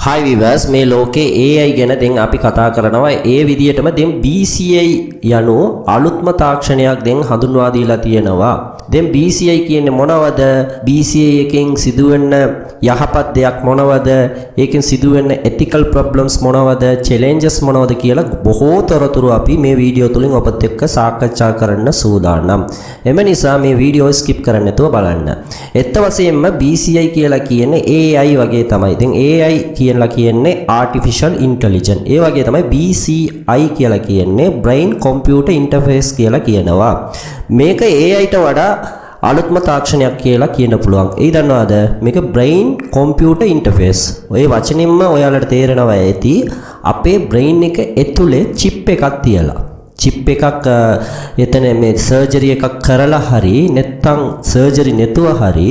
Hi viewers මේ ලෝකේ AI ගැන දැන් අපි කතා කරනවා ඒ විදිහටම දැන් BCI යනු අලුත්ම තාක්ෂණයක් දැන් හඳුන්වා දීලා තියෙනවා. දැන් BCI කියන්නේ මොනවද? BCI එකෙන් සිදුවෙන යහපත් දෙයක් මොනවද? ඒකෙන් සිදුවෙන ethical problems මොනවද? challenges මොනවද කියලා බොහෝ තොරතුරු අපි මේ වීඩියෝ තුලින් ඔබත් එක්ක සාකච්ඡා කරන්න සූදානම්. එම නිසා මේ වීඩියෝ skip කරන්න නැතුව බලන්න. එත්ත වශයෙන්ම BCI කියලා කියන්නේ AI වගේ තමයි. දැන් AI කියලා කියන්නේ artificial intelligence. ඒ වගේ තමයි BCI කියලා කියන්නේ brain computer interface කියලා කියනවා. මේක AI ට වඩා අලුත්ම තාක්ෂණයක් කියලා කියන්න පුළුවන්. ඒ දන්නවද? මේක brain computer interface. ඔය වචනින්ම ඔයාලට තේරෙනවා ඇති අපේ brain එක ඇතුලේ chip එකක් තියලා. chip එකක් එතන මේ surgery එකක් කරලා හරි නැත්නම් surgery නැතුව හරි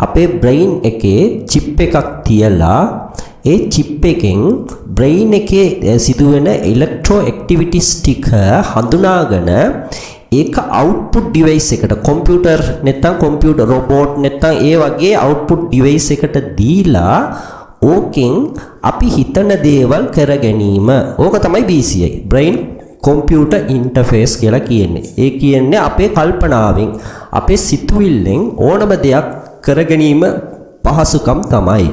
අපේ brain එකේ chip එකක් තියලා ඒ chip එකෙන් brain එකේ සිදුවෙන electro activities ටික හඳුනාගෙන ඒක output device එකට computer නැත්නම් computer robot නැත්නම් ඒ වගේ output device එකට දීලා ඕකෙන් අපි හිතන දේවල් කර ගැනීම. ඕක තමයි BCI brain computer interface කියලා කියන්නේ. ඒ කියන්නේ අපේ කල්පනාවෙන් අපේ සිතුවිල්ලෙන් ඕනම දෙයක් කර ගැනීම පහසුකම් තමයි.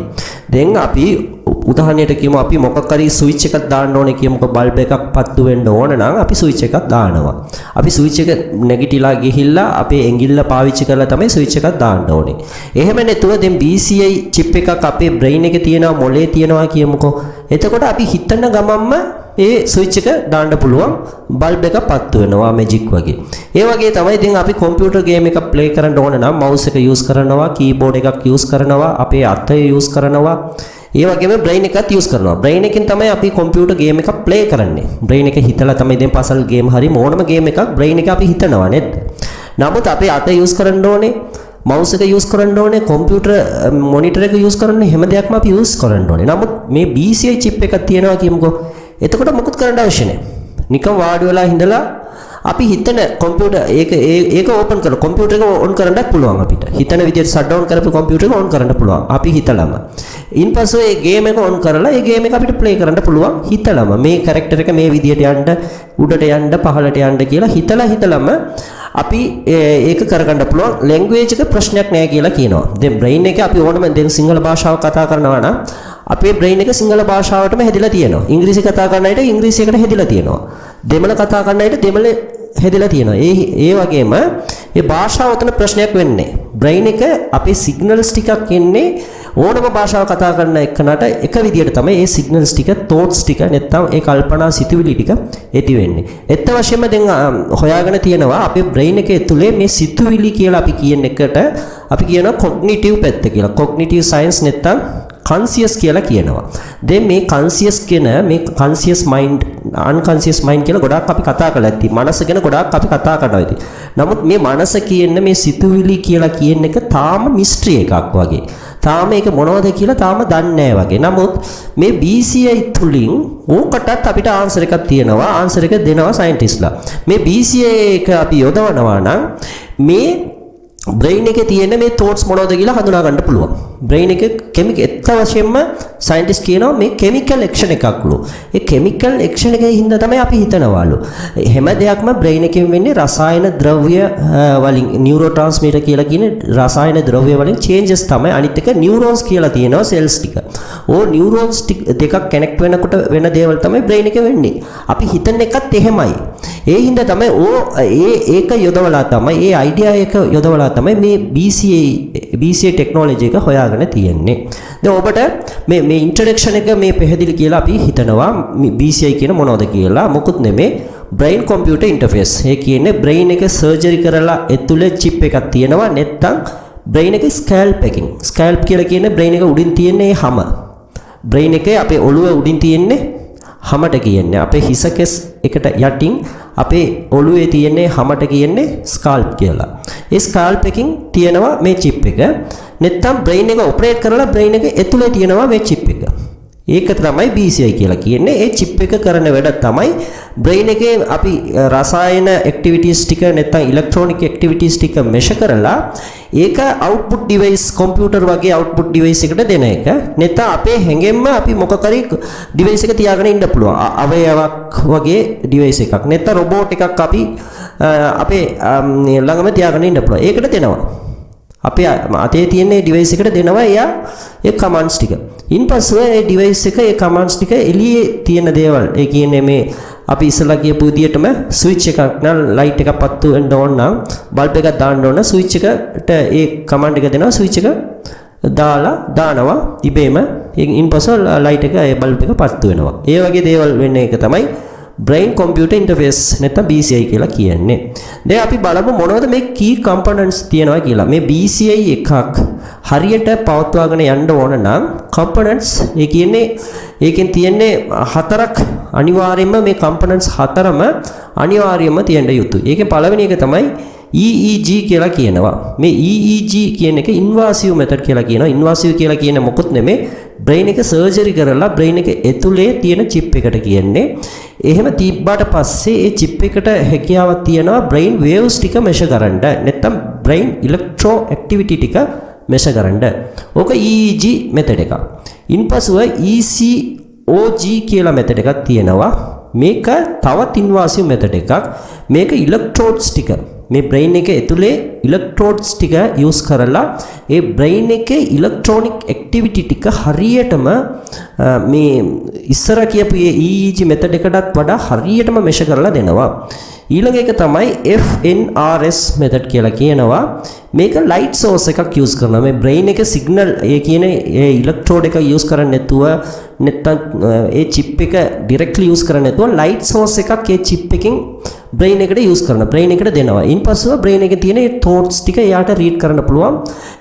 දැන් අපි උදාහරණයට කියමු අපි මොකක් හරි ස්විච් එකක් දාන්න ඕනේ කියමුකෝ බල්බ් එකක් පත්තු වෙන්න ඕන නම් අපි ස්විච් එකක් දානවා. අපි ස්විච් එක නැගිටලා ගිහිල්ලා අපේ ඇඟිල්ල පාවිච්චි කරලා තමයි ස්විච් එකක් දාන්න ඕනේ. එහෙම නැතුව දැන් BCI chip එකක් අපේ brain එකේ තියෙනවා මොලේ තියෙනවා කියමුකෝ. එතකොට අපි හිතන ගමන්ම ඒ ස්විච් එක දාන්න පුළුවන් බල්බ් එක පත්තු වෙනවා මැජික් වගේ. ඒ වගේ තමයි දැන් අපි කම්පියුටර් ගේම් එකක් ප්ලේ කරන්න ඕන නම් මවුස් එක යූස් කරනවා, කීබෝඩ් එකක් යූස් කරනවා, අපේ අතේ යූස් කරනවා. ඒ වගේම බ්‍රේන් එකත් යූස් කරනවා. බ්‍රේන් එකෙන් තමයි අපි කම්පියුටර් ගේම් එකක් ප්ලේ කරන්නේ. බ්‍රේන් එක හිතලා තමයි දැන් පසල් ගේම් හරි මොනම ගේම් එකක් බ්‍රේන් එක අපි හිතනවා නේද? නමුත් අපේ අත යූස් කරන්න ඕනේ, මවුස් එක යූස් කරන්න ඕනේ, කම්පියුටර් මොනිටර් එක යූස් කරන්න හැම දෙයක්ම අපි යූස් කරන්න ඕනේ. නමුත් මේ BCI chip එකක් තියෙනවා කියමුකෝ. එතකොට මොකුත් කරන්න අවශ්‍ය නැහැ. නිකන් වාඩි වෙලා හිඳලා අපි හිතන කම්පියුටර් ඒක ඕපන් කරලා කම්පියුටර් එක ඔන් කරන්නත් පුළුවන් අපිට. හිතන විදිහට ෂට් ඩවුන් කරපු කම්පියුටර් එක ඔන් කරන්න පුළුවන්. අපි හිතලම. ඉන්පස්සේ ඒ ගේම් එක ඔන් කරලා ඒ ගේම් එක අපිට ප්ලේ කරන්න පුළුවන් හිතලම. මේ කැරක්ටර් එක මේ විදිහට යන්න, උඩට යන්න, පහළට යන්න කියලා හිතලම අපි ඒක කරගන්න පුළුවන්. ලැන්ග්වේජ් එක ප්‍රශ්නයක් නෑ කියලා කියනවා. දැන් බ්‍රේන් එක අපි ඕනම දැන් සිංහල භාෂාව කතා කරනවා නම් අපේ බ්‍රේන් එක සිංහල භාෂාවටම හැදිලා තියෙනවා. ඉංග්‍රීසි කතා කරන අයට ඉංග්‍රීසියකට හැදිලා තියෙනවා. දෙමළ කතා කරන අයට දෙමළ හැදිලා තියෙනවා. ඒ වගේම මේ භාෂාව උතන ප්‍රශ්නයක් වෙන්නේ. බ්‍රේන් එක අපේ සිග්නල්ස් ටිකක් එන්නේ ඕනම භාෂාව කතා කරන එකනට එක විදියට තමයි මේ සිග්නල්ස් ටික, thoughts ටික නැත්තම් ඒ කල්පනා සිතුවිලි ටික ඇති වෙන්නේ. ඒත් වශයෙන්ම දැන් හොයාගෙන තියෙනවා අපේ බ්‍රේන් එකේ තුලේ මේ සිතුවිලි කියලා අපි කියන එකට අපි කියනවා cognitive පැත්ත කියලා. cognitive science නැත්තම් conscious කියලා කියනවා. දැන් මේ conscious කියන මේ conscious mind unconscious mind කියලා ගොඩාක් අපි කතා කරලා ඇති. මනස ගැන ගොඩාක් අපි කතා කරනවා ඉතින්. නමුත් මේ මනස කියන මේ සිතුවිලි කියලා කියන එක තාම mystery එකක් වගේ. තාම ඒක මොනවද කියලා තාම දන්නේ නැහැ වගේ. නමුත් මේ BCI තුලින් ඕකටත් අපිට ආන්සර් එකක් තියෙනවා. ආන්සර් එක දෙනවා සයන්ටිස්ට්ලා. මේ BCI එක අපි යොදවනවා නම් මේ බ්‍රේන් එකේ තියෙන මේ thoughts මොනවද කියලා හඳුනා ගන්න පුළුවන්. බ්‍රේන් එකේ එත්ත වශයෙන්ම සයන්ටිස්ට් කියනවා මේ chemical action එකක්ලු. ඒ chemical action එකේ හින්දා තමයි අපි හිතනවාලු. හැම දෙයක්ම බ්‍රේන් එකෙන් වෙන්නේ රසායන ද්‍රව්‍ය වලින් neurotransmitter කියලා කියන රසායන ද්‍රව්‍ය වලින් changes තමයි. අනිත් එක neurons කියලා තියෙනවා cells ටික. ඕ neurons දෙකක් connect වෙනකොට වෙන දේවල් තමයි බ්‍රේන් එකේ වෙන්නේ. අපි හිතන එකත් එහෙමයි. ඒ හින්දා තමයි ඒක යොදවලා තමයි ඒ idea එක යොදවලා තමයි මේ BCI ටෙක්නොලොජි එක හොයාගෙන තියෙන්නේ. දැන් ඔබට මේ ඉන්ට්‍රොඩක්ෂන් එක මේ පැහැදිලි කියලා අපි හිතනවා BCI කියන මොනවද කියලා. මොකුත් නෙමේ brain computer interface. ඒ කියන්නේ brain එක surgery කරලා ඇතුලේ chip එකක් තියෙනවා. නැත්තම් brain එක scalp එකකින්. scalp කියලා කියන්නේ brain එක උඩින් තියෙන්නේ හැම. brain එකේ අපේ ඔළුව උඩින් තියෙන්නේ හැමට කියන්නේ. අපේ හිස කෙස් එකට යටින් අපේ ඔළුවේ තියෙන්නේ හැමට කියන්නේ ස්කාල්ප් කියලා. ඒ ස්කාල්ප් එකකින් තියෙනවා මේ chip එක. නැත්තම් බ්‍රේන් එක ඔපරේට් කරලා බ්‍රේන් එක ඇතුලේ තියෙනවා මේ chip එක. ඒක තමයි BCI කියලා කියන්නේ. ඒ chip එක කරන වැඩ තමයි brain එකේ අපි රසායන activities ටික නැත්නම් electronic activities ටික measure කරලා ඒක output device computer වගේ output device එකට දෙන එක. නැත්නම් අපේ හැඟෙන්න අපි මොකක් හරි device එක තියාගෙන ඉන්න පුළුවන්. අවයවක් වගේ device එකක්. නැත්නම් robot එකක් අපි අපේ ළඟම තියාගෙන ඉන්න පුළුවන්. ඒකට දෙනවා. අපේ අතේ තියෙන device එකට දෙනවා එයා ඒ commands ටික. ඉන්පස්සේ ඒ device එක ඒ commands ටික එළියේ තියෙන දේවල් ඒ කියන්නේ මේ අපි ඉස්සලා කියපු විදිහටම switch එකක් නම් light එකක් පත්තු වෙන්න ඕන නම් bulb එකක් දාන්න ඕන switch එකට ඒ command එක දෙනවා switch එක දානවා ඉබේම ඉන්පස්සේ light එක ඒ bulb එක පත්තු වෙනවා. ඒ වගේ දේවල් වෙන්න එක තමයි brain computer interface නැත්නම් BCI කියලා කියන්නේ. දැන් අපි බලමු මොනවද මේ key components තියෙනවා කියලා. මේ BCI එකක් හරියට පවත්වාගෙන යන්න ඕන නම් components ඒ කියන්නේ ඒකෙන් තියෙන්නේ හතරක් අනිවාර්යයෙන්ම මේ components හතරම අනිවාර්යයෙන්ම තියෙන්න යුතුයි. ඒකේ පළවෙනි එක තමයි EEG කියලා කියනවා. මේ EEG කියන එක invasive method කියලා කියනවා. invasive කියලා කියන්නේ මොකොත් නෙමෙයි brain එක surgery කරලා brain එක ඇතුලේ තියෙන chip එකට කියන්නේ. එහෙම තිබ්බාට පස්සේ ඒ chip එකට හැකියාවක් තියෙනවා brain waves ටික measure කරන්න. නැත්නම් brain electro activity ටික measure කරන්න. ඕක EEG method එකක්. ඉන්පසුව ECOG කියලා method එකක් තියෙනවා. මේක තවත් invasive method එකක්. මේක electrodes ටික මේ brain එක ඇතුලේ electrodes ටික use කරලා ඒ brain එකේ electronic activity ටික හරියටම මේ ඉස්සර කියපු EEG method එකටත් වඩා හරියටම measure කරලා දෙනවා. ඊළඟ එක තමයි FNRS method කියලා කියනවා. මේක light source එකක් use කරනවා. මේ brain එක signal ඒ කියන්නේ ඒ electrode එක use කරන්නේ නැතුව නැත්නම් ඒ chip එක directly use කරන්නේ නැතුව light source එකක් ඒ chip එකෙන් brain එකට use කරනවා. brain එකට දෙනවා. ඉන්පස්සෙ brain එකේ තියෙන ඒ thoughts ටික එයාට read කරන්න පුළුවන්.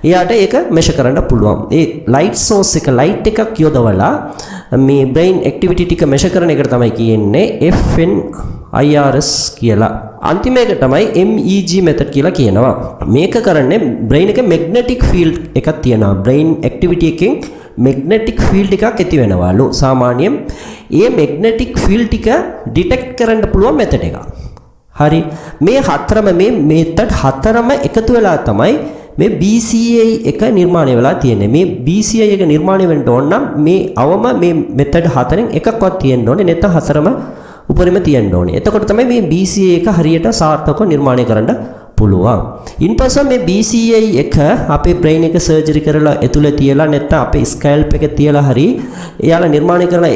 එයාට ඒක measure කරන්න පුළුවන්. ඒ light source එක light එකක් යොදවලා මේ brain activity ටික measure කරන එකට තමයි කියන්නේ FNIRS කියලා. අන්තිම එක තමයි MEG method කියලා කියනවා. මේක කරන්නේ brain එකේ magnetic field එකක් තියෙනවා. brain activity එකෙන් magnetic field එකක් ඇති වෙනවලු. සාමාන්‍යයෙන් ඒ magnetic field ටික detect කරන්න පුළුවන් method එකක්. හරි මේ හතරම මේ method හතරම එකතු වෙලා තමයි මේ BCI එක නිර්මාණය වෙලා තියෙන්නේ. මේ BCI එක නිර්මාණය වෙන්න ඕන නම් මේ අවම මේ method හතරෙන් එකක්වත් තියෙන්න ඕනේ. නැත්නම් හතරම උපරිම තියෙන්න ඕනේ. එතකොට තමයි මේ BCI එක හරියට සාර්ථකව නිර්මාණය කරන්න පුළුවන්. ඉන්පස්සේ මේ BCI එක අපේ brain එක surgery කරලා ඇතුලේ තියලා නැත්නම් අපේ scalp එක තියලා හරි එයාලා නිර්මාණය කරලා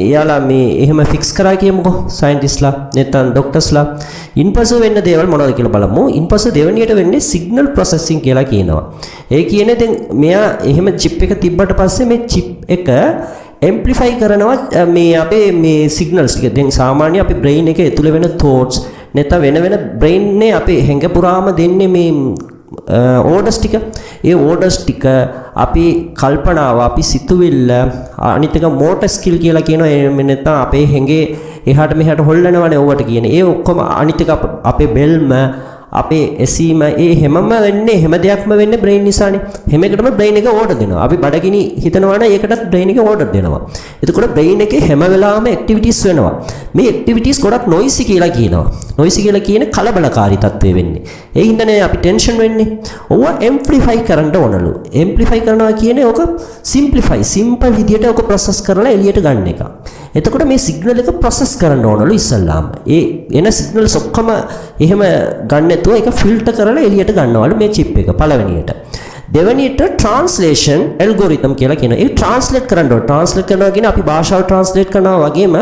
එයාලා මේ එහෙම fix කරා කියමුකෝ scientistලා නැත්නම් doctorsලා. ඉන්පස්සේ වෙන්න දේවල් මොනවද කියලා බලමු. ඉන්පස්සේ දෙවෙනියට වෙන්නේ signal processing කියලා කියනවා. ඒ කියන්නේ දැන් මෙයා එහෙම chip එක තිබ්බට පස්සේ මේ chip එක amplify කරනවා මේ අපේ මේ signals ටික. දැන් සාමාන්‍ය අපේ brain එකේ ඇතුලේ වෙන thoughts නැත්නම් වෙන brain නේ අපේ හැඟ පුරාම දෙන්නේ මේ orders ටික. ඒ orders ටික අපි කල්පනාව අපි සිතුවිල්ල අනිත් එක motor skill කියලා කියනවා. ඒ නැත්නම් අපේ හැඟේ එහාට මෙහාට හොල්ලනවනේ ඕවට කියන්නේ. ඒ ඔක්කොම අනිත් එක අපේ බෙල්ම අපේ ඇසීම ඒ හැමම වෙන්නේ හැම දෙයක්ම වෙන්නේ brain නිසානේ. හැම එකටම brain එක order දෙනවා. අපි බඩගිනි හිතනවා නම් ඒකටත් brain එක order දෙනවා. එතකොට brain එකේ හැම වෙලාවෙම activities වෙනවා. මේ activities ගොඩක් noisy කියලා කියනවා. noisy කියලා කියන්නේ කලබලකාරී තත්ත්වෙ වෙන්නේ. ඒ හින්දානේ අපි tension වෙන්නේ. ඕව amplify කරන්න ඕනලු. amplify කරනවා කියන්නේ ඕක simple විදියට ඕක process කරලා එළියට ගන්න එක. එතකොට මේ signal එක process කරන්න ඕනලු ඉස්සල්ලාම. ඒ එන signals ඔක්කොම එහෙම ගන්න නැතුව ඒක filter කරලා එළියට ගන්නවලු මේ chip එක පළවෙනියට. දෙවෙනියට translation algorithm කියලා කියනවා. ඒක translate කරන්න ඕන. translate කරනවා කියන්නේ අපි භාෂාව translate කරනවා වගේම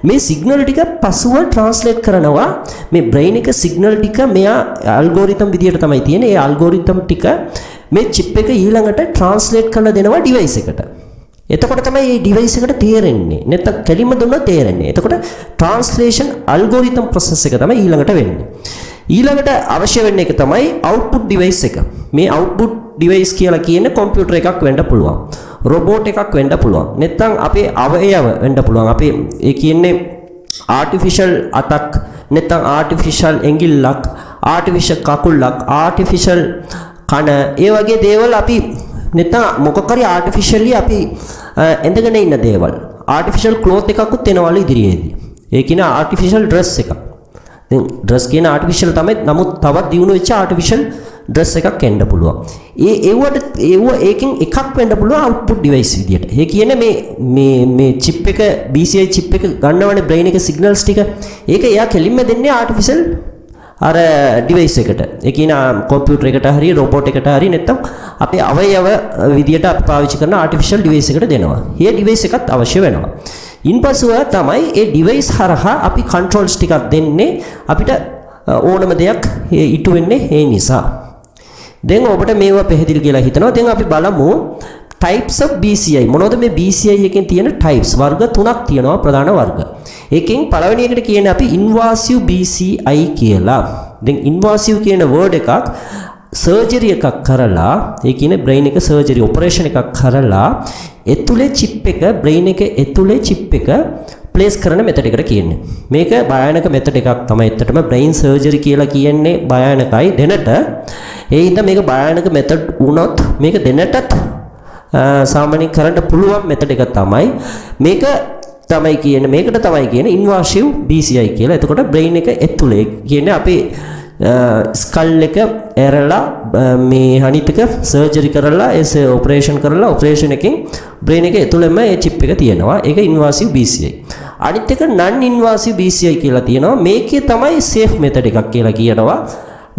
මේ signal ටික පසුව translate කරනවා. මේ brain එක signal ටික මෙයා algorithm විදියට තමයි තියෙන්නේ. ඒ algorithm ටික මේ chip එක ඊළඟට translate කරලා දෙනවා device එකට. එතකොට තමයි මේ device එකට තේරෙන්නේ. නැත්නම් කෙලින්ම දුන්නොත් තේරෙන්නේ. එතකොට translation algorithm process එක තමයි ඊළඟට වෙන්නේ. ඊළඟට අවශ්‍ය වෙන එක තමයි output device එක. මේ output device කියලා කියන්නේ computer එකක් වෙන්න පුළුවන්. robot එකක් වෙන්න පුළුවන්. නැත්නම් අපේ අවයව වෙන්න පුළුවන්. අපේ ඒ කියන්නේ artificial අතක් නැත්නම් artificial ඇඟිල්ලක්, artificial කකුලක්, artificial කන ඒ වගේ දේවල් අපි නැත්නම් මොකක් හරි ආටිෆිෂියලි අපි ඇඳගෙන ඉන්න දේවල්. ආටිෆිෂියල් ක්ලොත් එකකුත් එනවලු ඉදිරියේදී. ඒ කියන ආටිෆිෂියල් ඩ්‍රෙස් එකක්. දැන් ඩ්‍රෙස් කියන ආටිෆිෂියල් තමයි. නමුත් තවත් දියුණු වෙච්ච ආටිෆිෂියල් ඩ්‍රෙස් එකක් එන්න පුළුවන්. ඒව ඒකෙන් එකක් වෙන්න පුළුවන් අවුට්පුට් ඩිවයිස් විදියට. ඒ කියන්නේ මේ චිප් එක BCI චිප් එක ගන්නවනේ බ්‍රේන් එක සිග්නල්ස් ටික. ඒක එයා කෙලින්ම දෙන්නේ ආටිෆිෂියල් අර ඩිවයිස් එකට. ඒ කියන කම්පියුටර් එකට හරි රොබෝට් එකට හරි නැත්නම් අපේ අවයව විදියට අපි පාවිච්චි කරන ආටිෆිෂියල් ඩිවයිස් එකට දෙනවා. මේ ඩිවයිස් එකත් අවශ්‍ය වෙනවා. ඉන්පසුව තමයි ඒ ඩිවයිස් හරහා අපි කන්ට්‍රෝල්ස් ටිකක් දෙන්නේ අපිට ඕනම දෙයක් ඉටු වෙන්නේ ඒ නිසා. දැන් ඔබට මේවා පැහැදිලි කියලා හිතනවා. දැන් අපි බලමු types of BCI. මොනවද මේ BCI එකෙන් තියෙන types? වර්ග තුනක් තියෙනවා ප්‍රධාන වර්ග. එකෙන් පළවෙනි එකට කියන්නේ අපි invasive BCI කියලා. දැන් invasive කියන word එකක් සර්ජරි එකක් කරලා, ඒ කියන්නේ brain එක සර්ජරි ඔපරේෂන් එකක් කරලා ඇතුලේ chip එක brain එක ඇතුලේ chip එක ප්ලේස් කරන මෙතඩ් එකට කියන්නේ. මේක භයානක මෙතඩ් එකක් තමයි. ඇත්තටම brain surgery කියලා කියන්නේ භයානකයි දෙනට. ඒ හින්දා මේක භයානක මෙතඩ් වුණොත් මේක දෙනටත් සාමාන්‍ය කරන්න පුළුවන් මෙතඩ් එක තමයි. මේකට තමයි කියන්නේ invasive BCI කියලා. එතකොට brain එක ඇතුලේ කියන්නේ අපි ස්කල් එක ඇරලා මේ අනිත් එක සර්ජරි කරලා ඒ ඔපරේෂන් කරලා ඔපරේෂන් එකෙන් බ්‍රේන් එක ඇතුළෙම ඒ චිප් එක තියෙනවා. ඒක ඉන්වාසිව් BCI. අනිත් එක නන් ඉන්වාසිව් BCI කියලා තියෙනවා. මේකේ තමයි සේෆ් මෙතඩ් එකක් කියලා කියනවා.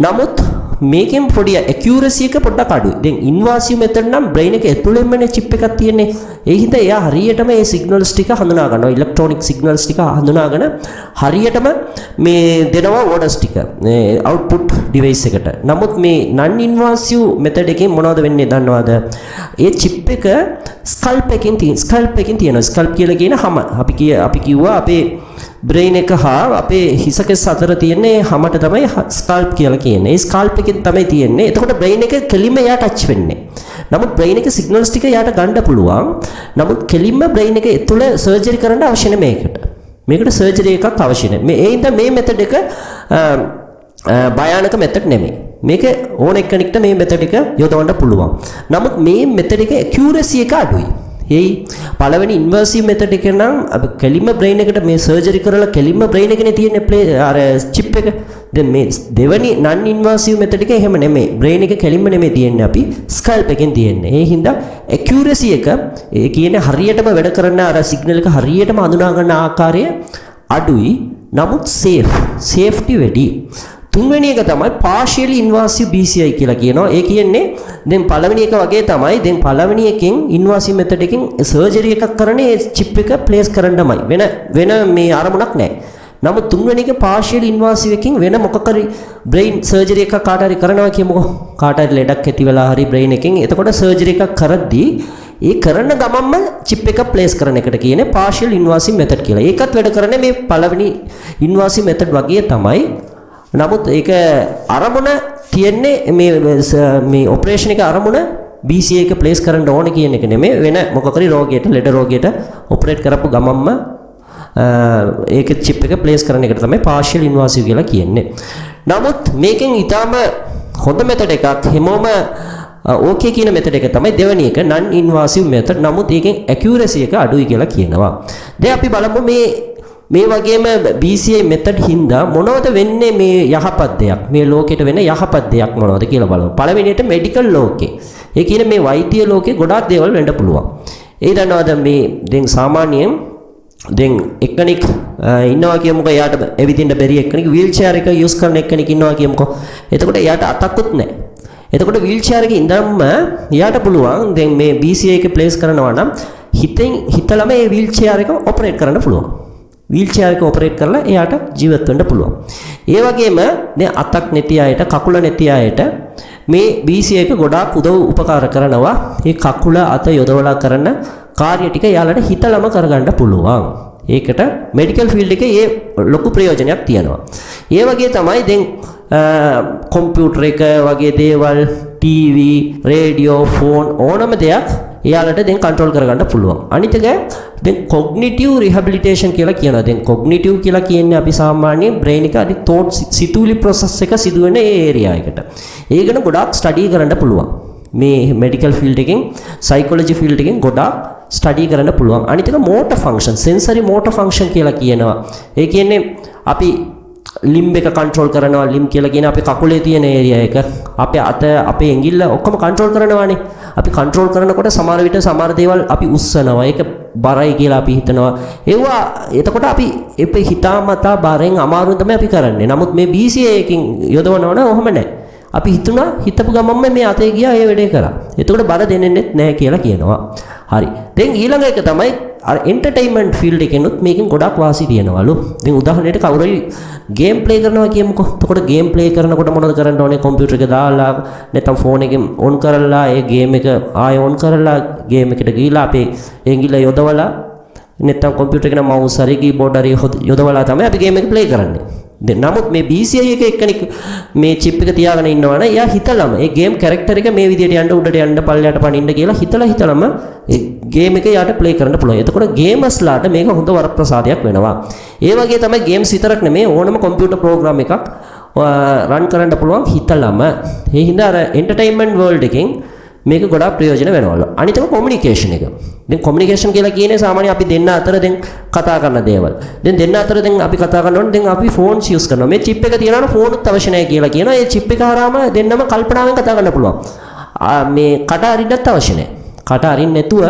නමුත් මේකෙන් පොඩි ඇකියුරසි එක පොඩ්ඩක් අඩුයි. දැන් ඉන්වාසිව් මෙතඩ් නම් බ්‍රේන් එක ඇතුළෙමනේ චිප් එකක් තියෙන්නේ. ඒ හින්දා එයා හරියටම මේ සිග්නල්ස් ටික හඳුනා ගන්නවා. ඉලෙක්ට්‍රොනික සිග්නල්ස් ටික හඳුනාගෙන හරියටම මේ දෙනවා ඕඩර්ස් ටික අවුට්පුට් ඩිවයිස් එකට. නමුත් මේ නන් ඉන්වාසිව් මෙතඩ් එකෙන් මොනවද වෙන්නේ දන්නවද? ඒ චිප් එක ස්කල්ප් එකකින් තියෙනවා. ස්කල්ප් කියලා කියන හැම අපි කිව්වා අපේ බ්‍රේන් එක හා අපේ හිසකෙස් අතර තියෙන හැමට තමයි ස්කල්ප් කියලා කියන්නේ. ඒ ස්කල්ප් එකෙන් තමයි තියෙන්නේ. එතකොට බ්‍රේන් එක කෙලින්ම එයා ටච් වෙන්නේ. නමුත් බ්‍රේන් එක සිග්නල්ස් ටික එයාට ගන්න පුළුවන්. නමුත් කෙලින්ම බ්‍රේන් එක ඇතුළේ සර්ජරි කරන්න අවශ්‍ය නැහැ මේකට. මේකට සර්ජරි එකක් අවශ්‍ය නැහැ. ඒ හින්දා මේ මෙතඩ් එක භයානක මෙතඩ් නෙමෙයි. මේක ඕන එක්කෙනෙක්ට මේ මෙතඩ් එක යොදවන්න පුළුවන්. නමුත් මේ මෙතඩ් එකේ ඇකියුරසි එක අඩුයි. ඒ පළවෙනි ඉන්වර්සිව් මෙතඩ් එක නම් අපි කෙලින්ම බ්‍රේන් එකට මේ සර්ජරි කරලා කෙලින්ම බ්‍රේන් එකනේ තියෙන්නේ අර චිප් එක. දැන් මේ දෙවෙනි නන් ඉන්වර්සිව් මෙතඩ් එක එහෙම නෙමෙයි. බ්‍රේන් එක කෙලින්ම නෙමෙයි තියෙන්නේ. අපි ස්කල්ප් එකෙන් තියෙන්නේ. ඒ හින්දා ඇකියුරසි එක ඒ කියන්නේ හරියටම වැඩ කරන අර සිග්නල් එක හරියටම අඳුනා ගන්න ආකාරය අඩුයි. නමුත් සේෆ්ටි වැඩි. තුන්වෙනි එක තමයි partially invasive BCI කියලා කියනවා. ඒ කියන්නේ දැන් පළවෙනි එක වගේ තමයි. දැන් පළවෙනි එකෙන් invasive method එකෙන් surgery එකක් කරන්නේ ඒ chip එක place කරන්නමයි. වෙන මේ අරමුණක් නැහැ. නමුත් තුන්වෙනි එක partially invasive එකකින් වෙන මොකක් හරි brain surgery එකක් කාට හරි කරනවා කියමුකෝ. කාට හරි ලෙඩක් ඇති වෙලා හරි brain එකෙන්. එතකොට surgery එකක් කරද්දී ඒ කරන ගමන්ම chip එක place කරන එකට කියන්නේ partial invasive method කියලා. ඒකත් වැඩ කරන්නේ මේ පළවෙනි invasive method වගේ තමයි. නමුත් ඒක අරමුණ තියන්නේ මේ ඔපරේෂන් එක අරමුණ BCI එක ප්ලේස් කරන්න ඕන කියන එක නෙමෙයි. වෙන මොකක් හරි රෝගයට ලෙඩ රෝගයට ඔපරේට් කරපු ගමන්ම ඒක චිප් එක ප්ලේස් කරන එකට තමයි partial invasive කියලා කියන්නේ. නමුත් මේකෙන් ඊටාම හොඳ මෙතඩ් එකක් හැමෝම ඕකේ කියන මෙතඩ් එක තමයි දෙවෙනි එක non invasive method. නමුත් ඒකෙන් accuracy එක අඩුයි කියලා කියනවා. දැන් අපි බලමු මේ වගේම BCI method හින්දා මොනවද වෙන්නේ මේ යහපත් දෙයක් මේ ලෝකෙට වෙන යහපත් දෙයක් මොනවද කියලා බලමු. පළවෙනියට මෙඩිකල් ලෝකේ. ඒ කියන්නේ මේ වෛද්‍ය ලෝකේ ගොඩාක් දේවල් වෙන්න පුළුවන්. ඒ දන්නවද මේ දැන් සාමාන්‍යයෙන් දැන් එක්කෙනෙක් ඉන්නවා කියමුකෝ. එයාට එවිදින්න බැරි එක්කෙනෙක් වීල් චෙයාර් එක යූස් කරන එක්කෙනෙක් ඉන්නවා කියමුකෝ. එතකොට එයාට අතක්කුත් නැහැ. එතකොට වීල් චෙයාර් එකේ ඉඳන්ම එයාට පුළුවන් දැන් මේ BCI එක ප්ලේස් කරනවා නම් හිතලම මේ වීල් චෙයාර් එක ඔපරේට් කරන්න පුළුවන්. වීල් චෙයාර් එක ඔපරේට් කරලා එයාට ජීවත් වෙන්න පුළුවන්. ඒ වගේම දැන් අතක් නැති අයට, කකුල නැති අයට මේ BCI එක ගොඩාක් උදව් උපකාර කරනවා. මේ කකුල අත යොදවලා කරන කාර්ය ටික එයාලට හිතලම කරගන්න පුළුවන්. ඒකට මෙඩිකල් ෆීල්ඩ් එකේ ඒ ලොකු ප්‍රයෝජනයක් තියෙනවා. ඒ වගේ තමයි දැන් කම්පියුටර් එක වගේ දේවල්, TV, රේඩියෝ, ෆෝන් ඕනම දෙයක් එයාලට දැන් කන්ට්‍රෝල් කරගන්න පුළුවන්. අනිත් එක දැන් කොග්නිටිව් රිහැබිලිටේෂන් කියලා කියනවා. දැන් කොග්නිටිව් කියලා කියන්නේ අපි සාමාන්‍යයෙන් බ්‍රේන් එක අනිත් තෝට් සිතුවිලි ප්‍රොසෙස් එක සිදුවෙන ඒ ඒරියා එකට. ඒකන ගොඩාක් ස්ටඩි කරන්න පුළුවන්. මේ මෙඩිකල් ෆීල්ඩ් එකෙන් සයිකොලොජි ෆීල්ඩ් එකෙන් ගොඩාක් ස්ටඩි කරන්න පුළුවන්. අනිත් එක motor function, sensory motor function කියලා කියනවා. ඒ කියන්නේ අපි ලිම්බ් එක කන්ට්‍රෝල් කරනවා. ලිම්බ් කියලා කියන්නේ අපේ කකුලේ තියෙන ඒරියා එක. අපේ අත, අපේ ඇඟිල්ල ඔක්කොම කන්ට්‍රෝල් කරනවානේ. අපි කන්ට්‍රෝල් කරනකොට සමහර විට සමහර දේවල් අපි උස්සනවා. ඒක බරයි කියලා අපි හිතනවා. ඒවා එතකොට අපි අපේ හිතාමතා බරෙන් අමාරුවෙන් තමයි අපි කරන්නේ. නමුත් මේ BCA එකකින් යොදවනවා නම් ඔහොම නැහැ. අපි හිතුණා හිතපු ගමන්ම මේ අතේ ගියා ඒ වැඩේ කරා. එතකොට බර දෙන්නෙත් නැහැ කියලා කියනවා. හරි. දැන් ඊළඟ එක තමයි අර එන්ටර්ටේන්මන්ට් ෆීල්ඩ් එකෙනුත් මේකෙන් ගොඩක් වාසි තියෙනවලු. දැන් උදාහරණයට කවුරුයි ගේම් ප්ලේ කරනවා කියමුකෝ. එතකොට ගේම් ප්ලේ කරනකොට මොනවද කරන්න ඕනේ? කම්පියුටර් එක දාලා නැත්නම් ෆෝන් එකෙන් ඔන් කරලා ඒ ගේම් එක ආයෙ ඔන් කරලා ගේම් එකට ගිහිලා අපේ ඇඟිල්ල යොදවලා නැත්නම් කම්පියුටර් එකේ මවුස් හරි කීබෝඩ් හරි යොදවලා තමයි අපි ගේම් එක ප්ලේ කරන්නේ. නමුත් මේ BCA එක එක්කෙනෙක් මේ චිප් එක තියාගෙන ඉන්නවනේ එයා හිතලම ඒ ගේම් කැරක්ටර් එක මේ විදියට යන්න උඩට යන්න පල්ලයට පනින්න කියලා හිතලම ඒ ගේම් එක යාට ප්ලේ කරන්න පුළුවන්. එතකොට ගේමර්ස්ලාට මේක හොඳ වරප්‍රසාදයක් වෙනවා. ඒ වගේ තමයි ගේම්ස් විතරක් නෙමෙයි ඕනම කම්පියුටර් ප්‍රෝග්‍රෑම් එකක් රන් කරන්න පුළුවන් හිතලම. ඒ හින්දා අර එන්ටර්ටේන්මන්ට් වර්ල්ඩ් එකෙන් මේක ගොඩාක් ප්‍රයෝජන වෙනවලු. අනිත් එක කොමියුනිකේෂන් එක. දැන් කොමියුනිකේෂන් කියලා කියන්නේ සාමාන්‍ය අපි දෙන්න අතර දැන් කතා කරන දේවල්. දැන් දෙන්න අතර දැන් අපි කතා කරනකොට දැන් අපි ෆෝන්ස් යූස් කරනවා. මේ චිප් එක තියනවනේ ෆෝනුත් අවශ්‍ය නැහැ කියලා කියනවා. ඒ චිප් එක හරහාම දෙන්නම කල්පනාවෙන් කතා කරන්න පුළුවන්. මේ කට අරින්නත් අවශ්‍ය නැහැ. කට අරින්න නැතුව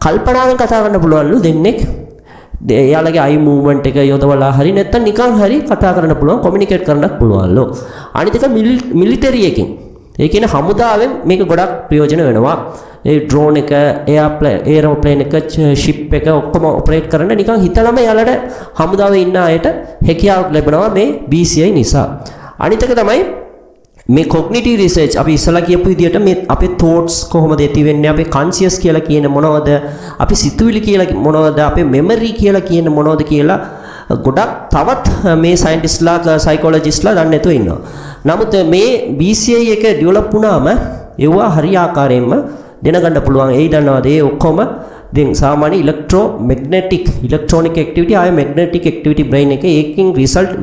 කල්පනාවෙන් කතා කරන්න පුළුවන්ලු දෙන්නෙක්. එයාලගේ අයි මූව්මන්ට් එක යොදවලා හරි නැත්නම් නිකන් හරි කතා කරන්න පුළුවන්, කොමියුනිකේට් කරන්නත් පුළුවන්ලු. අනිත් එක මිලිටරි එකකින් ඒ කියන්නේ හමුදාවෙන් මේක ගොඩක් ප්‍රයෝජන වෙනවා. ඒ ඩ්‍රෝන් එක, එයාප්ලේන් එක, ෂිප් එක ඔක්කොම ඔපරේට් කරන්න නිකන් හිතලම යාලට හමුදාවේ ඉන්න අයට හැකියාවක් ලැබෙනවා මේ BCA නිසා. අනිත් එක තමයි මේ කොග්නිටිව් රිසර්ච්. අපි ඉස්සලා කියපු විදිහට මේ අපේ thoughts කොහොමද ඇති වෙන්නේ, අපේ conscious කියලා කියන මොනවද, අපි සිතුවිලි කියලා මොනවද, අපේ memory කියලා කියන මොනවද කියලා ගොඩක් තවත් මේ සයින්ටිස්ට්ලා සයිකොලොජිස්ට්ලා දන්නේ නැතුව ඉන්නවා. නමුත් මේ BCA එක ඩෙවලොප් වුණාම ඒවා හරියාකාරයෙන්ම දැනගන්න පුළුවන්. ඒ දන්නවද ඒ ඔක්කොම දැන් සාමාන්‍ය ඉලෙක්ට්‍රොනික ඇක්ටිවිටි ආය මැග්නටික් ඇක්ටිවිටි බ්‍රේන් එකේ ඒකින් රිසල්ට්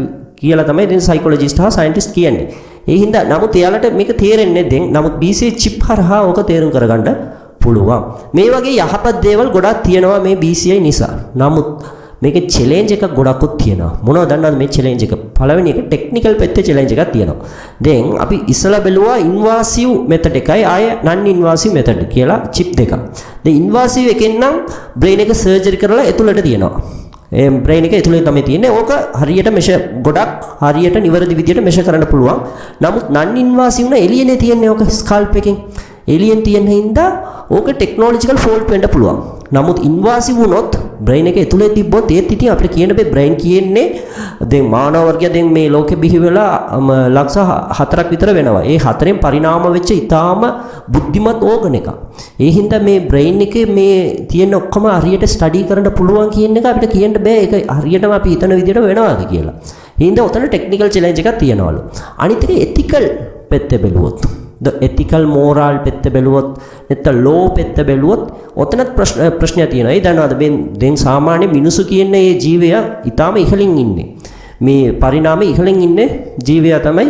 කියලා තමයි දැන් සයිකොලොජිස්ට් හා සයින්ටිස්ට් කියන්නේ. ඒ හින්දා නමුත් එයාලට මේක තේරෙන්නේ දැන් නමුත් BCA චිප් හරහා ඕක තේරුම් කරගන්න පුළුවන්. මේ වගේ යහපත් දේවල් ගොඩක් තියෙනවා මේ BCA නිසා. නමුත් මේකේ චැලෙන්ජ් එකක් ගොඩක්වත් තියෙනවා. මොනවද දන්නවද මේ චැලෙන්ජ් එක? පළවෙනි එක ටෙක්නිකල් පැත්තේ චැලෙන්ජ් එකක් තියෙනවා. දැන් අපි ඉස්සලා බැලුවා ඉන්වාසිව් මෙතඩ් එකයි ආය නන් ඉන්වාසිව් මෙතඩ් කියලා චිප් දෙකක්. දැන් ඉන්වාසිව් එකෙන් නම් බ්‍රේන් එක සර්ජරි කරලා ඇතුළට තියනවා. ඒ බ්‍රේන් එක ඇතුළේ තමයි තියෙන්නේ. ඕක හරියට ගොඩක් හරියට නිවැරදි විදියට මෙෂර් කරන්න පුළුවන්. නමුත් නන් ඉන්වාසිව් න එළියනේ තියෙන්නේ ඕක ස්කල්ප් එකෙන්. එළියෙන් තියෙන හින්දා ඕක ටෙක්නොලොජිකල් ෆෝල්ට් වෙන්න පුළුවන්. නමුත් ඉන්වාසිව් වුණොත් බ්‍රේන් එක ඇතුලේ තිබ්බොත් ඒත් ඉතින් අපිට කියන්න බෑ බ්‍රේන් කියන්නේ දැන් මානව වර්ගය දැන් මේ ලෝකෙ බිහි වෙලා ලක්ෂ 4ක් විතර වෙනවා. ඒ 4න් පරිණාම වෙච්ච ඊටාම බුද්ධිමත් ඕගන් එකක්. ඒ හින්දා මේ බ්‍රේන් එකේ මේ තියෙන ඔක්කොම හරියට ස්ටඩි කරන්න පුළුවන් කියන එක අපිට කියන්න බෑ. ඒක හරියටම අපි හිතන විදිහට වෙනවද කියලා. ඒ හින්දා උතන ටෙක්නිකල් චැලෙන්ජ් එකක් තියෙනවලු. අනිත් එක එතිකල් පැත්තේ බැලුවොත් ethical moral පැත්ත බැලුවොත් නැත්නම් law පැත්ත බැලුවොත් ඔතනත් ප්‍රශ්නයක් තියෙනවා. ඒ දන්නවද දැන් සාමාන්‍ය මිනිසු කියන මේ ජීවය ඊටාම ඉහළින් ඉන්නේ. මේ පරිණාමයේ ඉහළින් ඉන්නේ ජීවය තමයි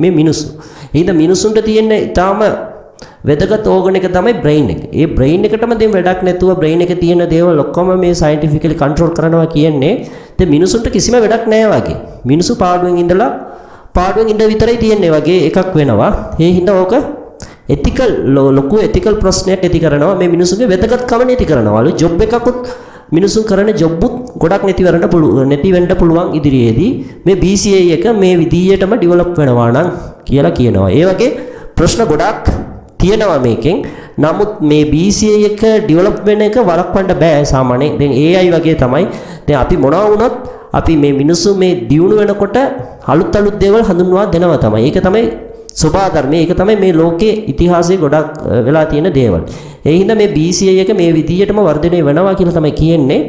මේ මිනිසු. එහෙනම් මිනිසුන්ට තියෙන ඊටාම වැදගත් ඕගන් එක තමයි බ්‍රේන් එක. ඒ බ්‍රේන් එකටම දැන් වැඩක් නැතුව බ්‍රේන් එකේ තියෙන දේවල් ඔක්කොම මේ සයන්ටිෆිකලි කන්ට්‍රෝල් කරනවා කියන්නේ දැන් මිනිසුන්ට කිසිම වැඩක් නැහැ වගේ. මිනිසු පාඩුවෙන් ඉඳලා පාඩුවෙන් ඉඳ විතරයි තියෙන්නේ වගේ එකක් වෙනවා. ඒ හින්දා ඕක ethical ලොකු ethical ප්‍රශ්නයක් ඇති කරනවා. මේ මිනිසුන්ගේ වැදගත්කම නැති කරනවාලු. ජොබ් එකකුත් මිනිසුන් කරන ජොබ්ුත් ගොඩක් නැති වෙන්න පුළුවන් ඉදිරියේදී. මේ BCA එක මේ විදියටම ඩෙවලොප් වෙනවා නම් කියලා කියනවා. ඒ වගේ ප්‍රශ්න ගොඩක් තියෙනවා මේකෙන්. නමුත් මේ BCA එක ඩෙවලොප් වෙන එක වළක්වන්න බෑ සාමාන්‍යයෙන්. දැන් AI වගේ තමයි. දැන් අපි මොනවා වුණත් අපි මේ මිනිස්සු මේ දියුණු වෙනකොට අලුත් දේවල් හඳුන්වා දෙනවා තමයි. ඒක තමයි සබා ධර්මයේ. ඒක තමයි මේ ලෝකයේ ඉතිහාසයේ ගොඩක් වෙලා තියෙන දේවල්. ඒ හින්දා මේ BCA එක මේ විදියටම වර්ධනය වෙනවා කියලා තමයි කියන්නේ.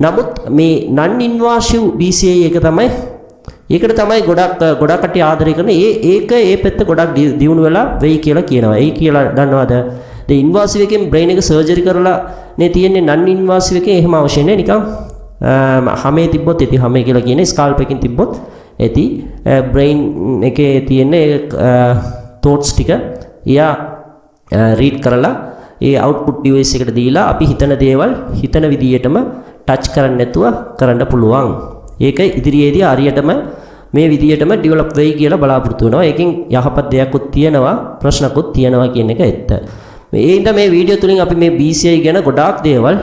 නමුත් මේ non invasive BCA එක තමයි ඒකට තමයි ගොඩක් කටි ආදරය කරන. ඒක ඒ පැත්ත ගොඩක් දියුණු වෙලා වෙයි කියලා කියනවා. ඒ කියලා දන්නවද? the invasive එකෙන් brain එක surgery කරලා නේ තියෙන්නේ. non invasive එකේ එහෙම අවශ්‍ය නැහැ. නිකන් හැමේ තිබ්බොත් ඇති. හැමේ කියලා කියන්නේ ස්කාල්ප් එකකින් තිබ්බොත් ඇති. බ්‍රේන් එකේ තියෙන thoughts ටික එයා රීඩ් කරලා ඒ අවුට්පුට් ඩිවයිස් එකට දීලා අපි හිතන දේවල් හිතන විදියටම ටච් කරන්න නැතුව කරන්න පුළුවන්. ඒක ඉදිරියේදී හරියටම මේ විදියටම ඩෙවලොප් වෙයි කියලා බලාපොරොත්තු වෙනවා. ඒකෙන් යහපත් දෙයක්කුත් තියෙනවා ප්‍රශ්නකුත් තියෙනවා කියන එක ඇත්ත. මේ ඉඳ මේ වීඩියෝ තුලින් අපි මේ BCI ගැන ගොඩාක් දේවල්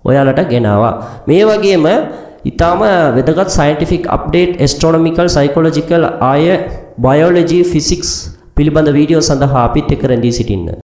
ඔයාලට ගෙනාවා. මේ වගේම ඊටාම වැදගත් scientific update astronomical psychological ආය biology physics පිළිබඳ වීඩියෝ සඳහා අපිත් එක්ක රැඳී සිටින්න.